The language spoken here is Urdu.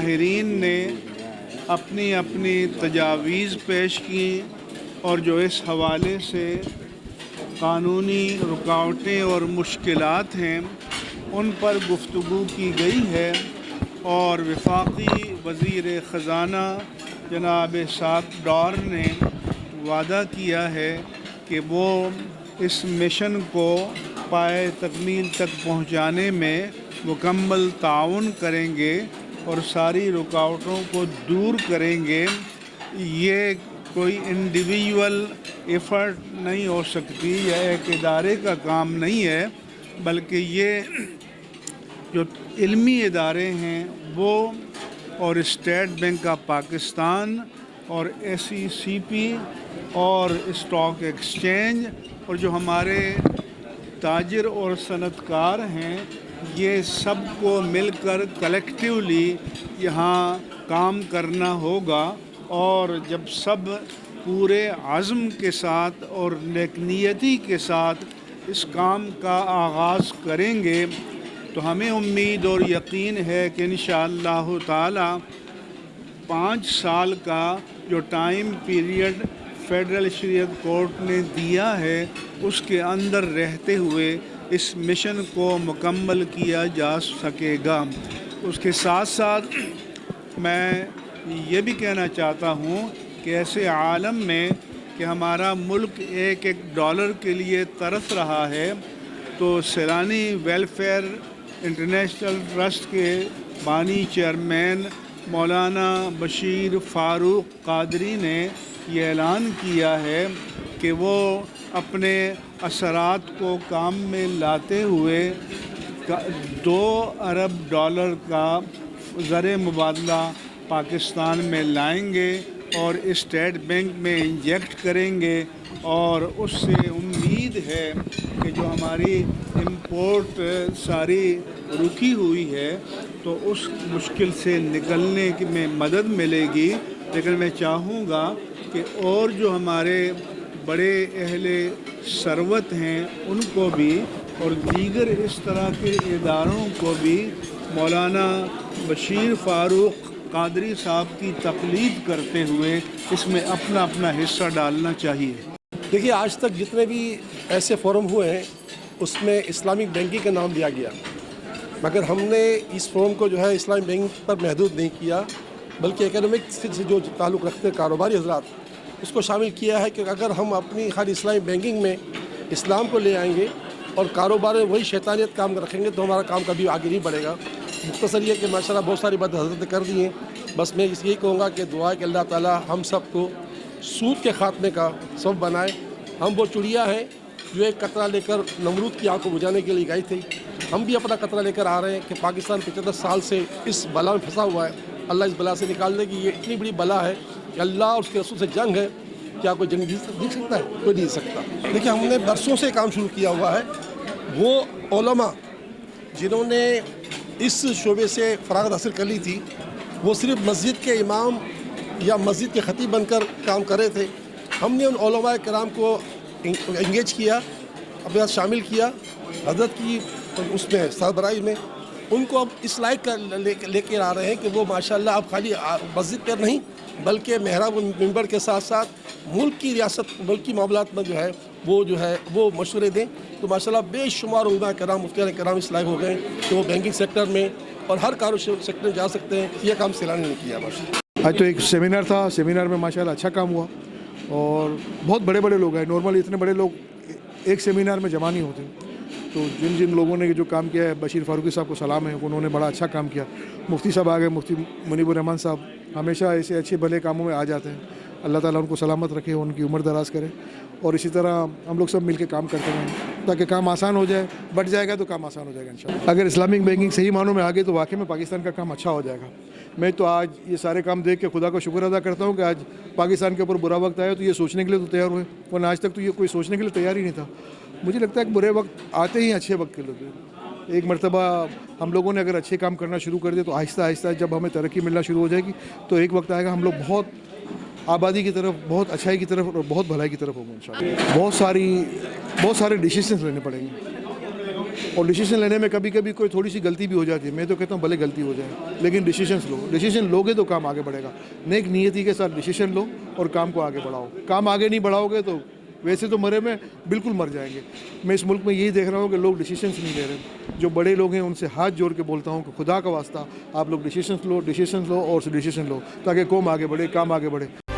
ماہرین نے اپنی اپنی تجاویز پیش کی اور جو اس حوالے سے قانونی رکاوٹیں اور مشکلات ہیں ان پر گفتگو کی گئی ہے، اور وفاقی وزیر خزانہ جناب اسحاق ڈار نے وعدہ کیا ہے کہ وہ اس مشن کو پائے تکمیل تک پہنچانے میں مکمل تعاون کریں گے اور ساری رکاوٹوں کو دور کریں گے۔ یہ کوئی انڈیویجول ایفرٹ نہیں ہو سکتی یا ایک ادارے کا کام نہیں ہے، بلکہ یہ جو علمی ادارے ہیں وہ اور اسٹیٹ بینک آف پاکستان اور SECP اور اسٹاک ایکسچینج اور جو ہمارے تاجر اور صنعت کار ہیں، یہ سب کو مل کر کلیکٹیولی یہاں کام کرنا ہوگا، اور جب سب پورے عزم کے ساتھ اور نیک نیتی کے ساتھ اس کام کا آغاز کریں گے تو ہمیں امید اور یقین ہے کہ انشاءاللہ تعالی 5 سال کا جو ٹائم پیریڈ فیڈرل شریعت کورٹ نے دیا ہے اس کے اندر رہتے ہوئے اس مشن کو مکمل کیا جا سکے گا۔ اس کے ساتھ ساتھ میں یہ بھی کہنا چاہتا ہوں کہ ایسے عالم میں کہ ہمارا ملک ایک ڈالر کے لیے ترس رہا ہے، تو سیلانی ویلفیئر انٹرنیشنل ٹرسٹ کے بانی چیئرمین مولانا بشیر فاروق قادری نے یہ اعلان کیا ہے کہ وہ اپنے اثرات کو کام میں لاتے ہوئے 2 ارب ڈالر کا زر مبادلہ پاکستان میں لائیں گے اور اسٹیٹ بینک میں انجیکٹ کریں گے، اور اس سے امید ہے کہ جو ہماری امپورٹ ساری رکی ہوئی ہے تو اس مشکل سے نکلنے میں مدد ملے گی۔ لیکن میں چاہوں گا کہ اور جو ہمارے بڑے اہل ثروت ہیں ان کو بھی اور دیگر اس طرح کے اداروں کو بھی مولانا بشیر فاروق قادری صاحب کی تقلید کرتے ہوئے اس میں اپنا اپنا حصہ ڈالنا چاہیے۔ دیکھیے، آج تک جتنے بھی ایسے فورم ہوئے ہیں اس میں اسلامک بینکنگ کا نام لیا گیا، مگر ہم نے اس فورم کو جو ہے اسلامک بینک پر محدود نہیں کیا، بلکہ اکنامک سے جو تعلق رکھتے ہیں کاروباری حضرات اس کو شامل کیا ہے کہ اگر ہم اپنی خالی اسلامک بینکنگ میں اسلام کو لے آئیں گے اور کاروبار میں وہی شیطانیت کام رکھیں گے تو ہمارا کام کبھی آگے نہیں بڑھے گا۔ مختصر یہ کہ ماشاءاللہ بہت ساری باتیں حضرت نے کر دی ہیں، بس میں یہی کہوں گا کہ دعا ہے کہ اللہ تعالی ہم سب کو سود کے خاتمے کا سبب بنائے۔ ہم وہ چڑیا ہیں جو ایک قطرہ لے کر نمرود کی آنکھ کو بجھانے کے لیے گئی تھی، ہم بھی اپنا قطرہ لے کر آ رہے ہیں کہ پاکستان 75 سال سے اس بلا میں پھنسا ہوا ہے، اللہ اس بلا سے نکال دے گی۔ یہ اتنی بڑی بلا ہے کہ اللہ اور اس کے رسول سے جنگ ہے، کیا کوئی جنگ جیت سکتا ہے؟ کوئی نہیں سکتا۔ دیکھیے، ہم نے برسوں سے کام شروع کیا ہوا ہے، وہ علماء جنہوں نے اس شعبے سے فراغت حاصل کر لی تھی وہ صرف مسجد کے امام یا مسجد کے خطیب بن کر کام کر رہے تھے، ہم نے ان علماء کرام کو انگیج کیا، اپنے ساتھ شامل کیا، حضرت کی اس میں سربراہی میں ان کو اب اس لائق لے کے آ رہے ہیں کہ وہ ماشاءاللہ اب خالی مسجد پر نہیں بلکہ محراب و منبر کے ساتھ ساتھ ملک کی ریاست، ملک کی معاملات میں جو ہے وہ مشورے دیں۔ تو ماشاءاللہ بے شمار علماء کرام، مفتیان کرام اس لائق ہو گئے کہ وہ بینکنگ سیکٹر میں اور ہر کاروبار سیکٹر میں جا سکتے ہیں۔ یہ کام سیلانی نے کیا ماشاءاللہ۔ آج تو ایک سیمینار تھا، سیمینار میں ماشاءاللہ اچھا کام ہوا اور بہت بڑے بڑے لوگ ہیں، نارملی اتنے بڑے لوگ ایک سیمینار میں جمع نہیں ہوتے، تو جن لوگوں نے جو کام کیا ہے بشیر فاروقی صاحب کو سلام ہے، انہوں نے بڑا اچھا کام کیا۔ مفتی صاحب آ گئے، مفتی منیب الرحمان صاحب ہمیشہ ایسے اچھے بھلے کاموں میں آ جاتے ہیں، اللہ تعالیٰ ان کو سلامت رکھے، ان کی عمر دراز کرے، اور اسی طرح ہم لوگ سب مل کے کام کرتے رہیں تاکہ کام آسان ہو جائے، بٹ جائے گا تو کام آسان ہو جائے گا انشاءاللہ۔ اگر اسلامک بینکنگ صحیح معنوں میں آ گئی تو واقعی میں پاکستان کا کام اچھا ہو جائے گا۔ میں تو آج یہ سارے کام دیکھ کے خدا کا شکر ادا کرتا ہوں کہ آج پاکستان کے اوپر برا وقت آیا تو یہ سوچنے کے لیے تو تیار ہوئے، ورنہ آج تک تو یہ کوئی سوچنے کے لیے تیار ہی نہیں تھا۔ مجھے لگتا ہے کہ برے وقت آتے ہی اچھے وقت کے لیے۔ ایک مرتبہ ہم لوگوں نے اگر اچھے کام کرنا شروع کر دیا تو آہستہ آہستہ جب ہمیں ترقی ملنا شروع ہو جائے گی تو ایک وقت آئے گا ہم لوگ بہت آبادی کی طرف، بہت اچھائی کی طرف اور بہت بھلائی کی طرف ہوں گے انشاءاللہ۔ بہت سارے ڈیسیشنز لینے پڑیں گے، اور ڈیسیشن لینے میں کبھی کبھی کوئی تھوڑی سی غلطی بھی ہو جاتی ہے. میں تو کہتا ہوں بھلے غلطی ہو جائے لیکن ڈیسیشن لو گے تو کام آگے بڑھے گا. نیک نیتی کے ساتھ ڈیسیشن لو اور کام کو آگے بڑھاؤ. کام آگے نہیں بڑھاؤ گے تو ویسے تو مرے میں بالکل مر جائیں گے. میں اس ملک میں یہی دیکھ رہا ہوں کہ لوگ ڈیسیشنس نہیں لے رہے. جو بڑے لوگ ہیں ان سے ہاتھ جوڑ کے بولتا ہوں کہ خدا کا واسطہ آپ لوگ ڈیسیشنس لو اور ڈیسیشن لو تاکہ قوم آگے بڑھے, کام آگے بڑھے.